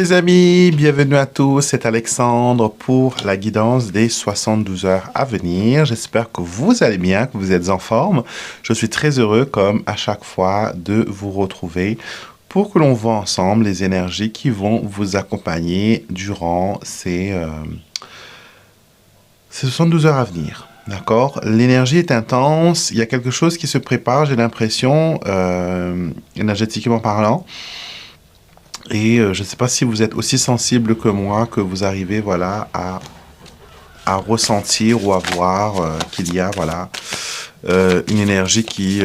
les amis, bienvenue à tous, c'est Alexandre pour la guidance des 72 heures à venir. J'espère que vous allez bien, que vous êtes en forme. Je suis très heureux, comme à chaque fois, de vous retrouver pour que l'on voit ensemble les énergies qui vont vous accompagner durant ces 72 heures à venir. D'accord? L'énergie est intense, il y a quelque chose qui se prépare, j'ai l'impression, énergétiquement parlant. Et je ne sais pas si vous êtes aussi sensible que moi, que vous arrivez voilà, à ressentir ou à voir qu'il y a voilà, une énergie qui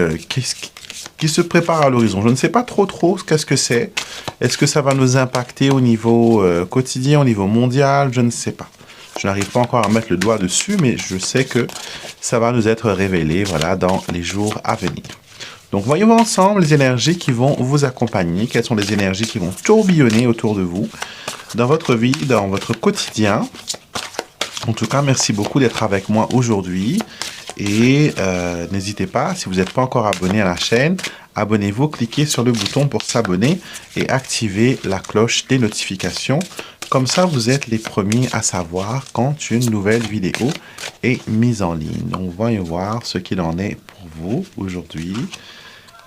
se prépare à l'horizon. Je ne sais pas trop qu'est-ce que c'est. Est-ce que ça va nous impacter au niveau quotidien, au niveau mondial? Je ne sais pas. Je n'arrive pas encore à mettre le doigt dessus, mais je sais que ça va nous être révélé voilà, dans les jours à venir. Donc, voyons ensemble les énergies qui vont vous accompagner. Quelles sont les énergies qui vont tourbillonner autour de vous, dans votre vie, dans votre quotidien. En tout cas, merci beaucoup d'être avec moi aujourd'hui. Et n'hésitez pas, si vous n'êtes pas encore abonné à la chaîne, abonnez-vous, cliquez sur le bouton pour s'abonner et activez la cloche des notifications. Comme ça, vous êtes les premiers à savoir quand une nouvelle vidéo est mise en ligne. Donc, voyons voir ce qu'il en est pour vous aujourd'hui.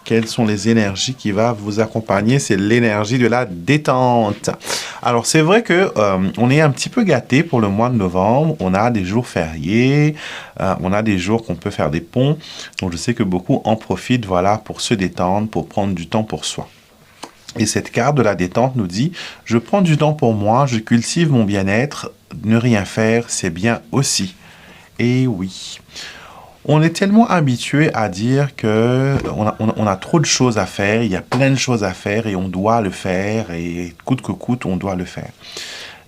Quelles sont les énergies qui vont vous accompagner? C'est l'énergie de la détente. Alors, c'est vrai que on est un petit peu gâté pour le mois de novembre. On a des jours fériés, on a des jours qu'on peut faire des ponts. Donc, je sais que beaucoup en profitent voilà, pour se détendre, pour prendre du temps pour soi. Et cette carte de la détente nous dit « Je prends du temps pour moi, je cultive mon bien-être. Ne rien faire, c'est bien aussi. » Et oui. On est tellement habitué à dire que on a trop de choses à faire, il y a plein de choses à faire et on doit le faire et coûte que coûte, on doit le faire.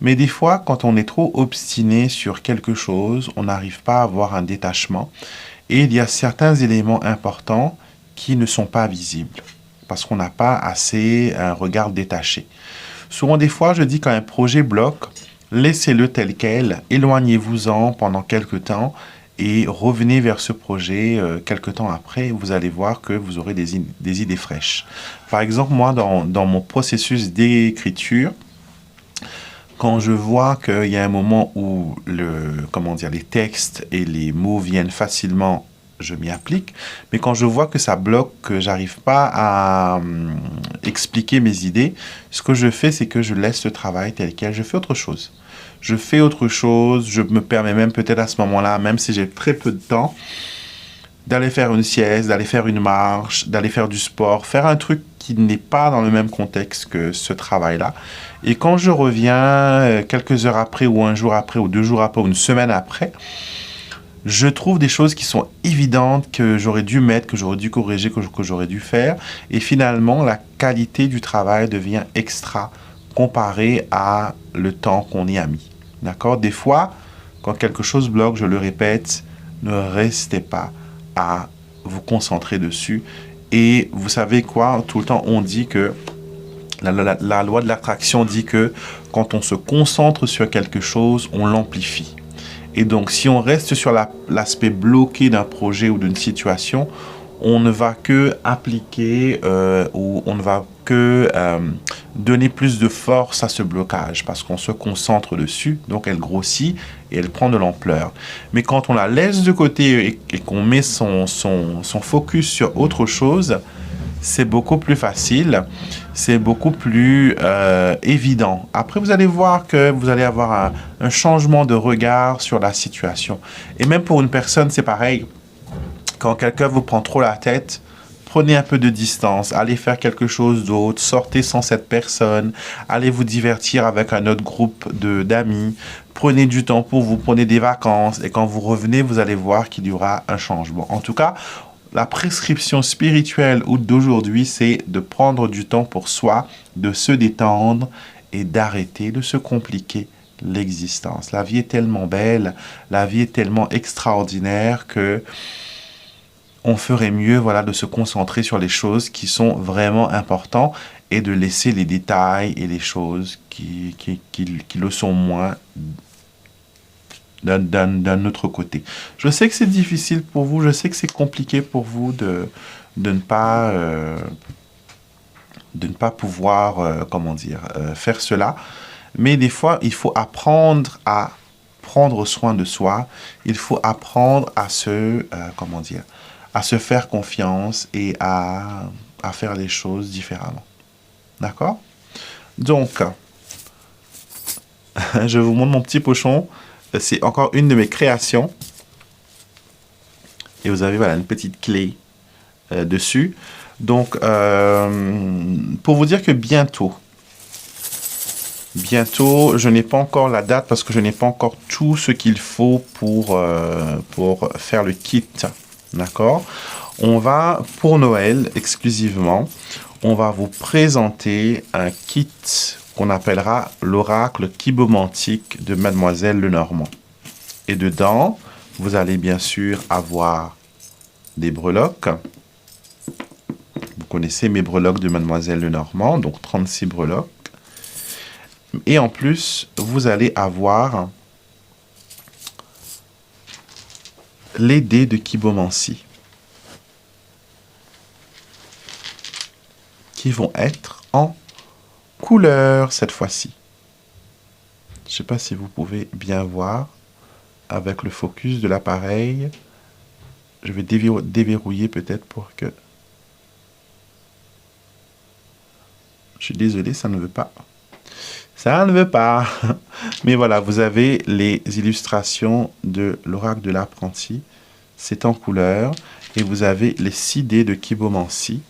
Mais des fois, quand on est trop obstiné sur quelque chose, on n'arrive pas à avoir un détachement et il y a certains éléments importants qui ne sont pas visibles parce qu'on n'a pas assez un regard détaché. Souvent, des fois, je dis quand un projet bloque, laissez-le tel quel, éloignez-vous-en pendant quelques temps et revenez vers ce projet quelques temps après, vous allez voir que vous aurez des idées fraîches. Par exemple, moi, dans mon processus d'écriture, quand je vois qu'il y a un moment où les textes et les mots viennent facilement, je m'y applique. Mais quand je vois que ça bloque, que j'arrive pas à expliquer mes idées, ce que je fais, c'est que je laisse le travail tel quel. Je fais autre chose. Je fais autre chose, je me permets même peut-être à ce moment-là, même si j'ai très peu de temps, d'aller faire une sieste, d'aller faire une marche, d'aller faire du sport, faire un truc qui n'est pas dans le même contexte que ce travail-là. Et quand je reviens quelques heures après, ou un jour après, ou 2 jours après, ou une semaine après, je trouve des choses qui sont évidentes, que j'aurais dû mettre, que j'aurais dû corriger, que j'aurais dû faire. Et finalement, la qualité du travail devient extra comparé à le temps qu'on y a mis. D'accord? Des fois, quand quelque chose bloque, je le répète, ne restez pas à vous concentrer dessus. Et vous savez quoi? Tout le temps, on dit que la loi de l'attraction dit que quand on se concentre sur quelque chose, on l'amplifie. Et donc, si on reste sur l'aspect bloqué d'un projet ou d'une situation, on ne va que appliquer ou on ne va que donner plus de force à ce blocage parce qu'on se concentre dessus, donc elle grossit et elle prend de l'ampleur. Mais quand on la laisse de côté et qu'on met son focus sur autre chose, c'est beaucoup plus facile, c'est beaucoup plus évident. Après, vous allez voir que vous allez avoir un changement de regard sur la situation. Et même pour une personne, c'est pareil. Quand quelqu'un vous prend trop la tête, prenez un peu de distance, allez faire quelque chose d'autre, sortez sans cette personne, allez vous divertir avec un autre groupe d'amis, prenez du temps pour vous, prenez des vacances et quand vous revenez, vous allez voir qu'il y aura un changement. En tout cas, la prescription spirituelle d'aujourd'hui, c'est de prendre du temps pour soi, de se détendre et d'arrêter de se compliquer l'existence. La vie est tellement belle, la vie est tellement extraordinaire que on ferait mieux voilà, de se concentrer sur les choses qui sont vraiment importantes et de laisser les détails et les choses qui le sont moins d'un autre côté. Je sais que c'est difficile pour vous, je sais que c'est compliqué pour vous de ne pas de ne pas pouvoir, comment dire, faire cela. Mais des fois, il faut apprendre à prendre soin de soi. Il faut apprendre à comment dire, à se faire confiance et à faire les choses différemment. D'accord? Donc, je vous montre mon petit pochon. C'est encore une de mes créations. Et vous avez voilà, une petite clé dessus. Donc, pour vous dire que bientôt, je n'ai pas encore la date parce que je n'ai pas encore tout ce qu'il faut pour faire le kit. D'accord? On va, pour Noël exclusivement, on va vous présenter un kit qu'on appellera l'oracle kybomantique de Mademoiselle Lenormand. Et dedans, vous allez bien sûr avoir des breloques. Vous connaissez mes breloques de Mademoiselle Lenormand, donc 36 breloques. Et en plus, vous allez avoir les dés de kybomancie qui vont être en couleur cette fois-ci. Je ne sais pas si vous pouvez bien voir avec le focus de l'appareil. Je vais déverrouiller peut-être pour que... Je suis désolé, ça ne veut pas. Ça ne veut pas. Mais voilà, vous avez les illustrations de l'oracle de l'apprenti. C'est en couleur. Et vous avez les 6 dés de kybomancie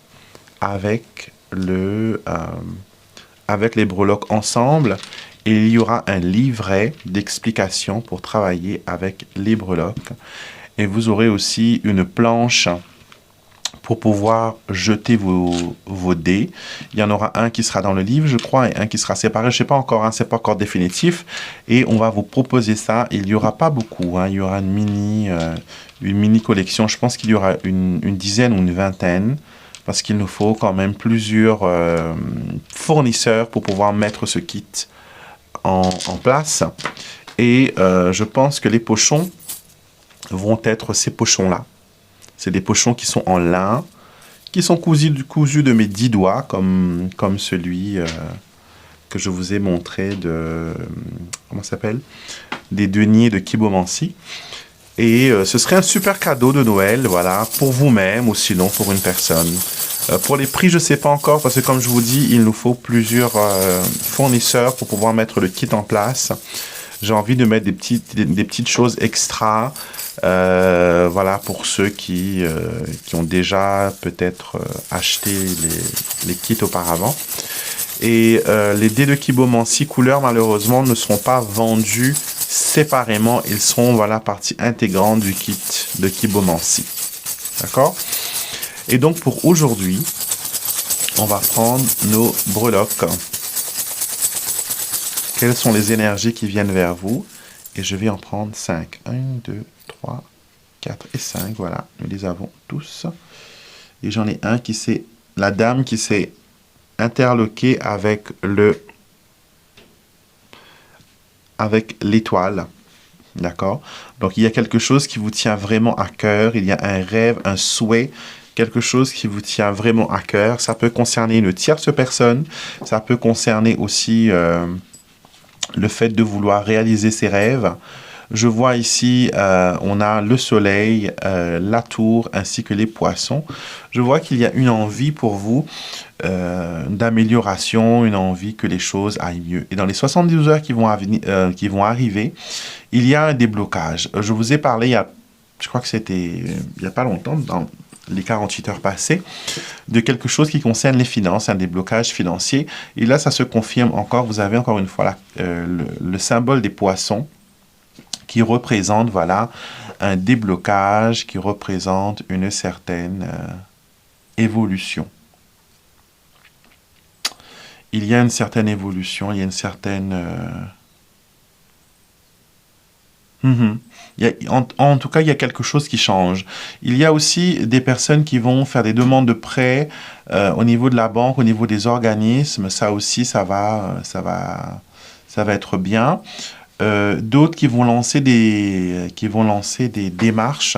avec les breloques ensemble. Et il y aura un livret d'explications pour travailler avec les breloques. Et vous aurez aussi une planche pour pouvoir jeter vos dés. Il y en aura un qui sera dans le livre, je crois, et un qui sera séparé. Je ne sais pas encore, hein, c'est pas encore définitif. Et on va vous proposer ça. Il n'y aura pas beaucoup. Hein, il y aura une mini collection. Je pense qu'il y aura une dizaine ou une vingtaine. Parce qu'il nous faut quand même plusieurs fournisseurs pour pouvoir mettre ce kit en place. Et je pense que les pochons vont être ces pochons-là. C'est des pochons qui sont en lin, qui sont cousus de mes 10 doigts, comme celui que je vous ai montré de... Comment ça s'appelle? Des deniers de kybomancie. Et ce serait un super cadeau de Noël, voilà, pour vous-même ou sinon pour une personne. Pour les prix, je ne sais pas encore, parce que comme je vous dis, il nous faut plusieurs fournisseurs pour pouvoir mettre le kit en place. J'ai envie de mettre des petites choses extra, voilà, pour ceux qui ont déjà peut-être acheté les kits auparavant. Et les dés de kybomancie couleur, malheureusement, ne seront pas vendus séparément. Ils seront, voilà, partie intégrante du kit de kybomancie. D'accord? Et donc, pour aujourd'hui, on va prendre nos breloques. Quelles sont les énergies qui viennent vers vous? Et je vais en prendre 5. 1, 2, 3, 4 et 5. Voilà, nous les avons tous. Et j'en ai un qui s'est... La dame qui s'est interloquée avec l'étoile. D'accord? Donc, il y a quelque chose qui vous tient vraiment à cœur. Il y a un rêve, un souhait, quelque chose qui vous tient vraiment à cœur. Ça peut concerner une tierce personne. Ça peut concerner aussi... le fait de vouloir réaliser ses rêves. Je vois ici, on a le soleil, la tour, ainsi que les poissons. Je vois qu'il y a une envie pour vous d'amélioration, une envie que les choses aillent mieux. Et dans les 72 heures qui vont arriver, il y a un déblocage. Je vous ai parlé, je crois que c'était il n'y a pas longtemps, dans les 48 heures passées, de quelque chose qui concerne les finances, un déblocage financier. Et là, ça se confirme encore. Vous avez encore une fois le symbole des poissons qui représente, voilà, un déblocage, qui représente une certaine évolution. Il y a une certaine évolution, il y a une certaine... En tout cas, il y a quelque chose qui change. Il y a aussi des personnes qui vont faire des demandes de prêts au niveau de la banque, au niveau des organismes. Ça aussi, ça va être bien. D'autres qui vont lancer des démarches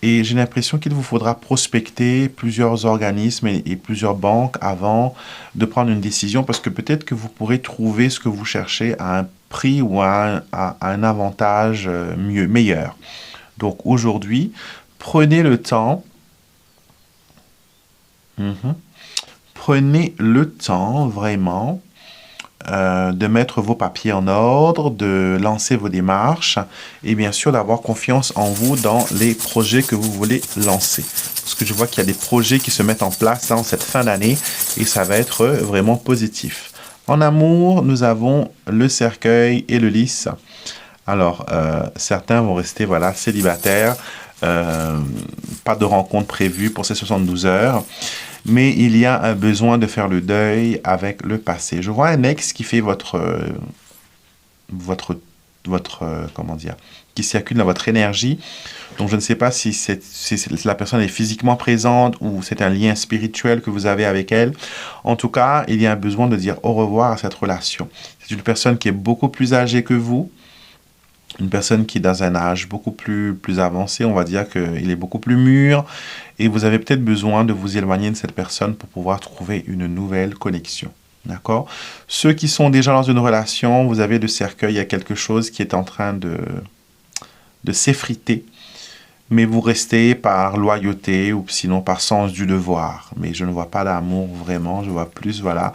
Et j'ai l'impression qu'il vous faudra prospecter plusieurs organismes et plusieurs banques avant de prendre une décision parce que peut-être que vous pourrez trouver ce que vous cherchez à un prix ou à un avantage meilleur. Donc aujourd'hui, prenez le temps. Prenez le temps vraiment de mettre vos papiers en ordre, de lancer vos démarches et bien sûr d'avoir confiance en vous dans les projets que vous voulez lancer. Parce que je vois qu'il y a des projets qui se mettent en place dans cette fin d'année et ça va être vraiment positif. En amour, nous avons le cercueil et le lys. Alors, certains vont rester voilà, célibataires, pas de rencontre prévue pour ces 72 heures. Mais il y a un besoin de faire le deuil avec le passé. Je vois un ex qui fait comment dire, qui circule dans votre énergie. Donc, je ne sais pas si la personne est physiquement présente ou c'est un lien spirituel que vous avez avec elle. En tout cas, il y a un besoin de dire au revoir à cette relation. C'est une personne qui est beaucoup plus âgée que vous. Une personne qui est dans un âge beaucoup plus avancé, on va dire qu'il est beaucoup plus mûr et vous avez peut-être besoin de vous éloigner de cette personne pour pouvoir trouver une nouvelle connexion. D'accord? Ceux qui sont déjà dans une relation, vous avez le cercueil, il y a quelque chose qui est en train de s'effriter, mais vous restez par loyauté ou sinon par sens du devoir. Mais je ne vois pas d'amour vraiment, je vois plus voilà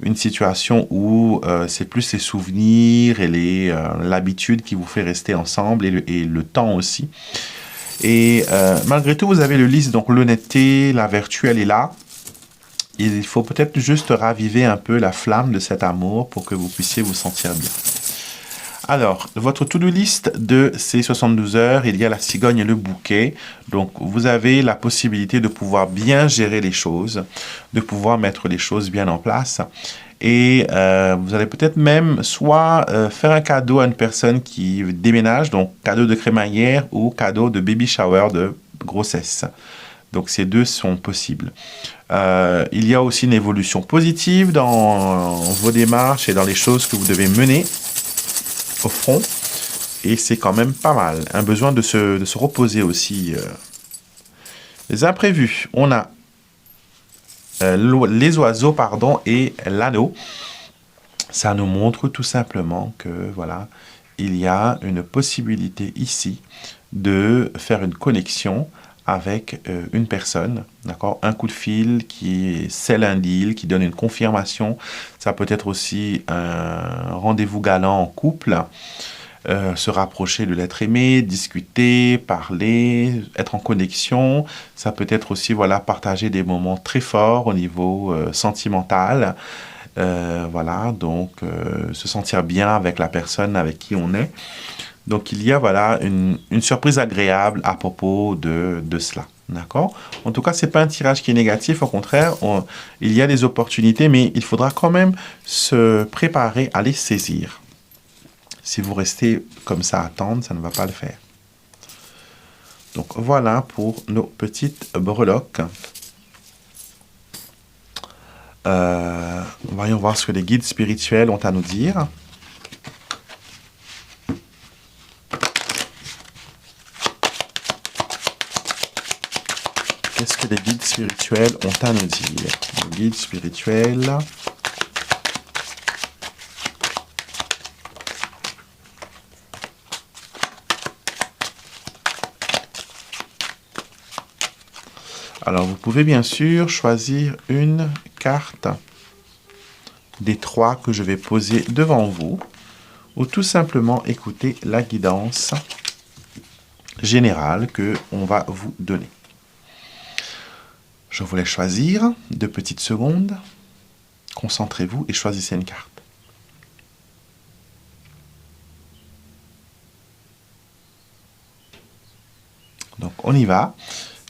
une situation où c'est plus les souvenirs et l'habitude qui vous fait rester ensemble et le temps aussi. Et malgré tout, vous avez le lys, donc l'honnêteté, la vertu, elle est là. Il faut peut-être juste raviver un peu la flamme de cet amour pour que vous puissiez vous sentir bien. Alors, votre to-do list de ces 72 heures, il y a la cigogne et le bouquet. Donc, vous avez la possibilité de pouvoir bien gérer les choses, de pouvoir mettre les choses bien en place. Et vous allez peut-être même soit faire un cadeau à une personne qui déménage, donc cadeau de crémaillère ou cadeau de baby shower de grossesse. Donc, ces deux sont possibles. Il y a aussi une évolution positive dans vos démarches et dans les choses que vous devez mener au front, et c'est quand même pas mal. Un besoin de se reposer aussi. Les imprévus, on a les oiseaux, pardon, et l'anneau. Ça nous montre tout simplement que, voilà, il y a une possibilité ici de faire une connexion avec une personne, d'accord? Un coup de fil qui scelle un deal, qui donne une confirmation. Ça peut être aussi un rendez-vous galant en couple, se rapprocher de l'être aimé, discuter, parler, être en connexion. Ça peut être aussi, voilà, partager des moments très forts au niveau sentimental. Voilà, donc se sentir bien avec la personne avec qui on est. Donc, il y a voilà, une surprise agréable à propos de cela. D'accord? En tout cas, ce n'est pas un tirage qui est négatif. Au contraire, il y a des opportunités, mais il faudra quand même se préparer à les saisir. Si vous restez comme ça à attendre, ça ne va pas le faire. Donc, voilà pour nos petites breloques. Voyons voir ce que les guides spirituels ont à nous dire. Qu'est-ce que les guides spirituels ont à nous dire? Les guides spirituels. Alors, vous pouvez bien sûr choisir une carte des 3 que je vais poser devant vous, ou tout simplement écouter la guidance générale que on va vous donner. Je vous laisse choisir 2 petites secondes. Concentrez-vous et choisissez une carte. Donc, on y va.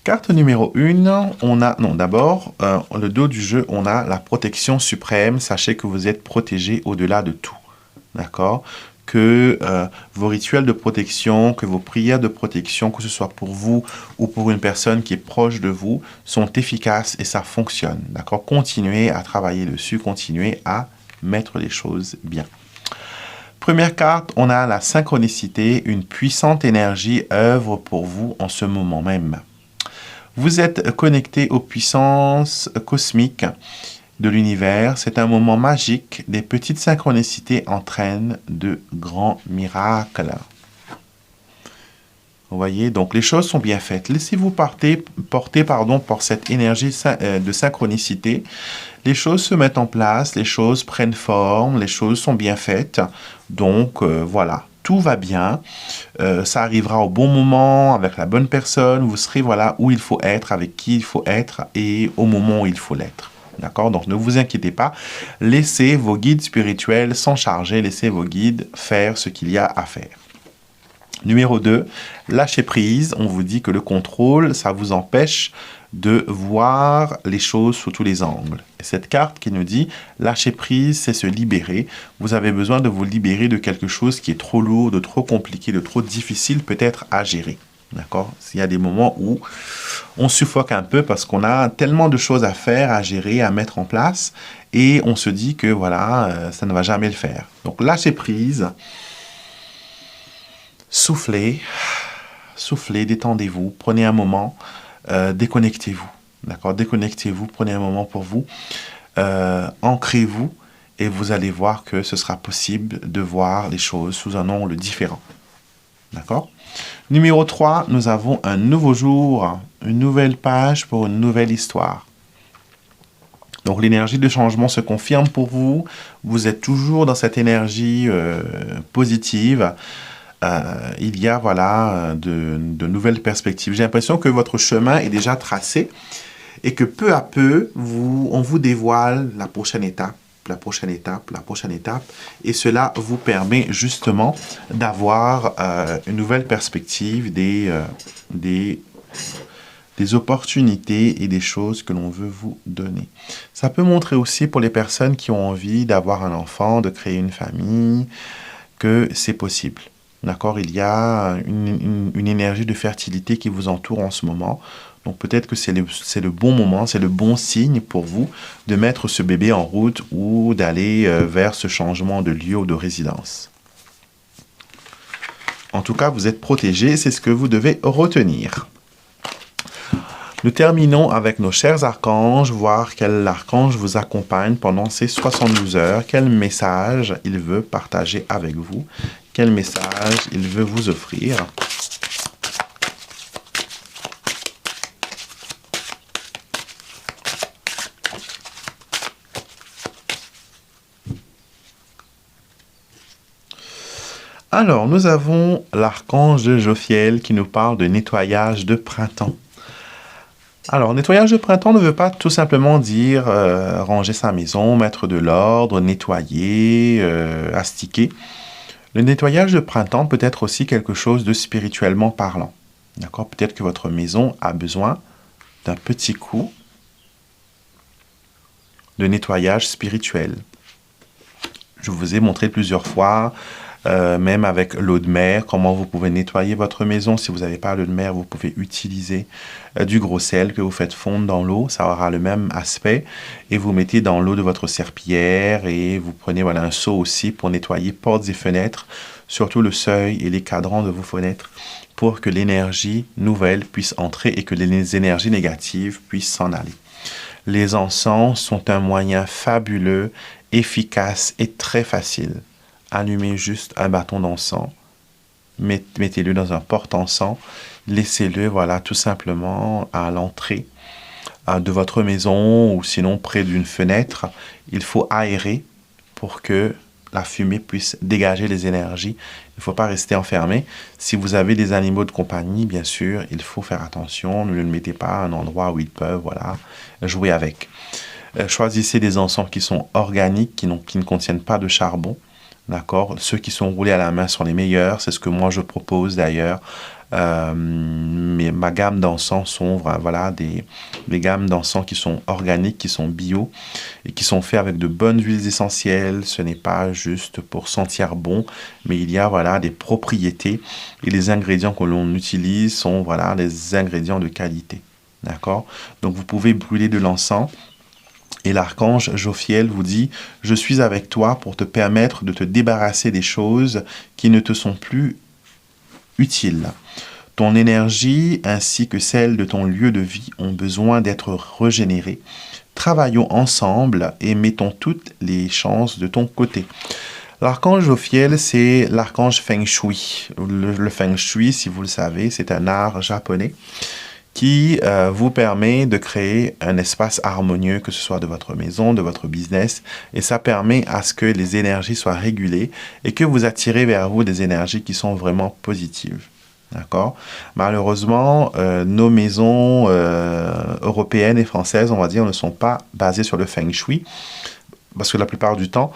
Carte numéro 1, on a, non, d'abord, le dos du jeu, on a la protection suprême. Sachez que vous êtes protégé au-delà de tout. D'accord? Que vos rituels de protection, que vos prières de protection, que ce soit pour vous ou pour une personne qui est proche de vous, sont efficaces et ça fonctionne. D'accord? Continuez à travailler dessus, continuez à mettre les choses bien. Première carte, on a la synchronicité. Une puissante énergie œuvre pour vous en ce moment même. Vous êtes connecté aux puissances cosmiques de l'univers. C'est un moment magique. Des petites synchronicités entraînent de grands miracles. Vous voyez, donc les choses sont bien faites. Laissez-vous porter par cette énergie de synchronicité. Les choses se mettent en place, les choses prennent forme, les choses sont bien faites. Donc voilà, tout va bien. Ça arrivera au bon moment, avec la bonne personne. Vous serez voilà où il faut être, avec qui il faut être et au moment où il faut l'être. D'accord? Donc ne vous inquiétez pas. Laissez vos guides spirituels s'en charger. Laissez vos guides faire ce qu'il y a à faire. Numéro 2, lâcher prise. On vous dit que le contrôle, ça vous empêche de voir les choses sous tous les angles. Et cette carte qui nous dit lâcher prise, c'est se libérer. Vous avez besoin de vous libérer de quelque chose qui est trop lourd, de trop compliqué, de trop difficile peut-être à gérer. D'accord? Il y a des moments où on suffoque un peu parce qu'on a tellement de choses à faire, à gérer, à mettre en place et on se dit que voilà, ça ne va jamais le faire. Donc lâcher prise. Soufflez, détendez-vous, prenez un moment, déconnectez-vous, d'accord? Déconnectez-vous, prenez un moment pour vous, ancrez-vous et vous allez voir que ce sera possible de voir les choses sous un angle différent, d'accord? Numéro 3, nous avons un nouveau jour, une nouvelle page pour une nouvelle histoire. Donc l'énergie de changement se confirme pour vous, vous êtes toujours dans cette énergie positive. Il y a voilà, de nouvelles perspectives. J'ai l'impression que votre chemin est déjà tracé et que peu à peu, on vous dévoile la prochaine étape, la prochaine étape, la prochaine étape. Et cela vous permet justement d'avoir une nouvelle perspective des opportunités et des choses que l'on veut vous donner. Ça peut montrer aussi pour les personnes qui ont envie d'avoir un enfant, de créer une famille, que c'est possible. D'accord? Il y a une énergie de fertilité qui vous entoure en ce moment. Donc peut-être que c'est le bon moment, c'est le bon signe pour vous de mettre ce bébé en route ou d'aller vers ce changement de lieu ou de résidence. En tout cas, vous êtes protégé, c'est ce que vous devez retenir. Nous terminons avec nos chers archanges, voir quel archange vous accompagne pendant ces 72 heures, quel message il veut partager avec vous, quel message il veut vous offrir. Alors, nous avons l'archange de Jophiel qui nous parle de nettoyage de printemps. Alors, nettoyage de printemps ne veut pas tout simplement dire ranger sa maison, mettre de l'ordre, nettoyer, astiquer. Le nettoyage de printemps peut être aussi quelque chose de spirituellement parlant. D'accord? Peut-être que votre maison a besoin d'un petit coup de nettoyage spirituel. Je vous ai montré plusieurs fois, même avec l'eau de mer, comment vous pouvez nettoyer votre maison. Si vous n'avez pas l'eau de mer, vous pouvez utiliser du gros sel que vous faites fondre dans l'eau. Ça aura le même aspect. Et vous mettez dans l'eau de votre serpillière et vous prenez voilà, un seau aussi pour nettoyer portes et fenêtres, surtout le seuil et les cadrans de vos fenêtres, pour que l'énergie nouvelle puisse entrer et que les énergies négatives puissent s'en aller. Les encens sont un moyen fabuleux, efficace et très facile. Allumez juste un bâton d'encens, mettez-le dans un porte-encens, laissez-le voilà, tout simplement à l'entrée de votre maison ou sinon près d'une fenêtre. Il faut aérer pour que la fumée puisse dégager les énergies. Il ne faut pas rester enfermé. Si vous avez des animaux de compagnie, bien sûr, il faut faire attention. Ne le mettez pas à un endroit où ils peuvent voilà, jouer avec. Choisissez des encens qui sont organiques, qui ne contiennent pas de charbon. D'accord? Ceux qui sont roulés à la main sont les meilleurs. C'est ce que moi je propose d'ailleurs. Ma gamme d'encens sont voilà, des gammes d'encens qui sont organiques, qui sont bio et qui sont faits avec de bonnes huiles essentielles. Ce n'est pas juste pour sentir bon, mais il y a voilà, des propriétés et les ingrédients que l'on utilise sont voilà, des ingrédients de qualité. D'accord? Donc vous pouvez brûler de l'encens Et l'archange Jophiel vous dit « Je suis avec toi pour te permettre de te débarrasser des choses qui ne te sont plus utiles. Ton énergie ainsi que celle de ton lieu de vie ont besoin d'être régénérées. Travaillons ensemble et mettons toutes les chances de ton côté. » L'archange Jophiel, c'est l'archange Feng Shui. Le Feng Shui, si vous le savez, c'est un art japonais qui vous permet de créer un espace harmonieux, que ce soit de votre maison, de votre business, et ça permet à ce que les énergies soient régulées et que vous attirez vers vous des énergies qui sont vraiment positives. D'accord? Malheureusement, nos maisons européennes et françaises, on va dire, ne sont pas basées sur le Feng Shui, parce que la plupart du temps,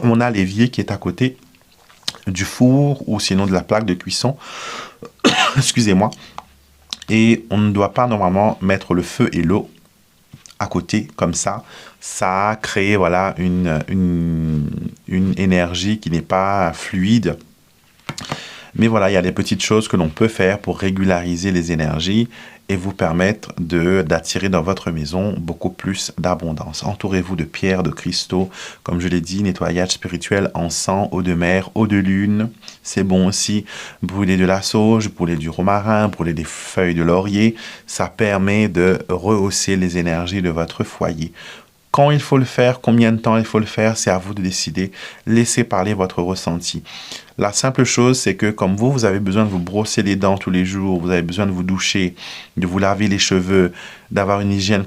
on a l'évier qui est à côté du four ou sinon de la plaque de cuisson. Excusez-moi. Et on ne doit pas normalement mettre le feu et l'eau à côté comme ça. Ça crée voilà, une énergie qui n'est pas fluide. Mais voilà, il y a des petites choses que l'on peut faire pour régulariser les énergies et vous permettre d'attirer dans votre maison beaucoup plus d'abondance. Entourez-vous de pierres, de cristaux, comme je l'ai dit, nettoyage spirituel, encens, eau de mer, eau de lune. C'est bon aussi, brûler de la sauge, brûler du romarin, brûler des feuilles de laurier. Ça permet de rehausser les énergies de votre foyer. Quand il faut le faire, combien de temps il faut le faire, c'est à vous de décider. Laissez parler votre ressenti. La simple chose, c'est que comme vous avez besoin de vous brosser les dents tous les jours, vous avez besoin de vous doucher, de vous laver les cheveux, d'avoir une hygiène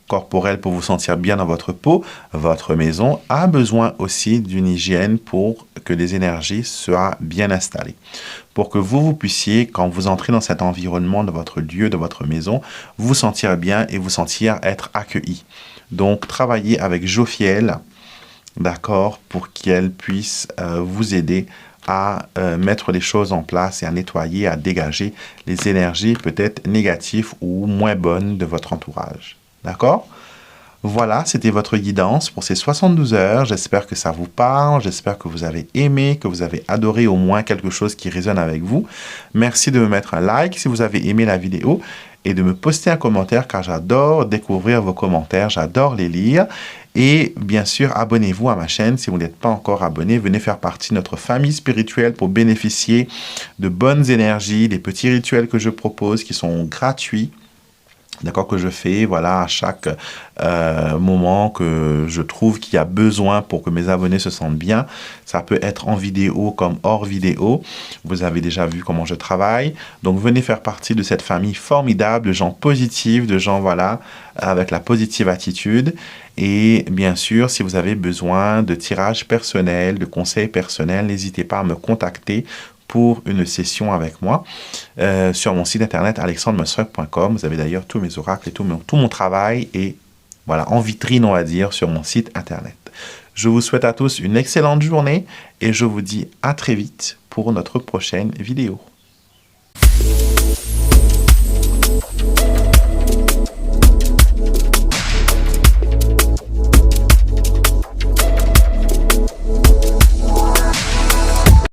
corporelle pour vous sentir bien dans votre peau, votre maison a besoin aussi d'une hygiène pour que les énergies soient bien installées. Pour que vous puissiez, quand vous entrez dans cet environnement de votre lieu, de votre maison, vous sentir bien et vous sentir être accueilli. Donc, travaillez avec Jophiel, d'accord, pour qu'elle puisse vous aider à mettre les choses en place et à nettoyer, à dégager les énergies peut-être négatives ou moins bonnes de votre entourage. D'accord? Voilà, c'était votre guidance pour ces 72 heures. J'espère que ça vous parle, j'espère que vous avez aimé, que vous avez adoré au moins quelque chose qui résonne avec vous. Merci de me mettre un like si vous avez aimé la vidéo et de me poster un commentaire car j'adore découvrir vos commentaires, j'adore les lire. Et bien sûr, abonnez-vous à ma chaîne si vous n'êtes pas encore abonné. Venez faire partie de notre famille spirituelle pour bénéficier de bonnes énergies, des petits rituels que je propose qui sont gratuits. D'accord, que je fais voilà, à chaque moment que je trouve qu'il y a besoin pour que mes abonnés se sentent bien. Ça peut être en vidéo comme hors vidéo. Vous avez déjà vu comment je travaille. Donc, venez faire partie de cette famille formidable de gens positifs, de gens voilà, avec la positive attitude. Et bien sûr, si vous avez besoin de tirages personnels, de conseils personnels, n'hésitez pas à me contacter pour une session avec moi sur mon site internet alexandremusruck.com. Vous avez d'ailleurs tous mes oracles et tout mon travail et voilà, en vitrine, on va dire, sur mon site internet. Je vous souhaite à tous une excellente journée et je vous dis à très vite pour notre prochaine vidéo.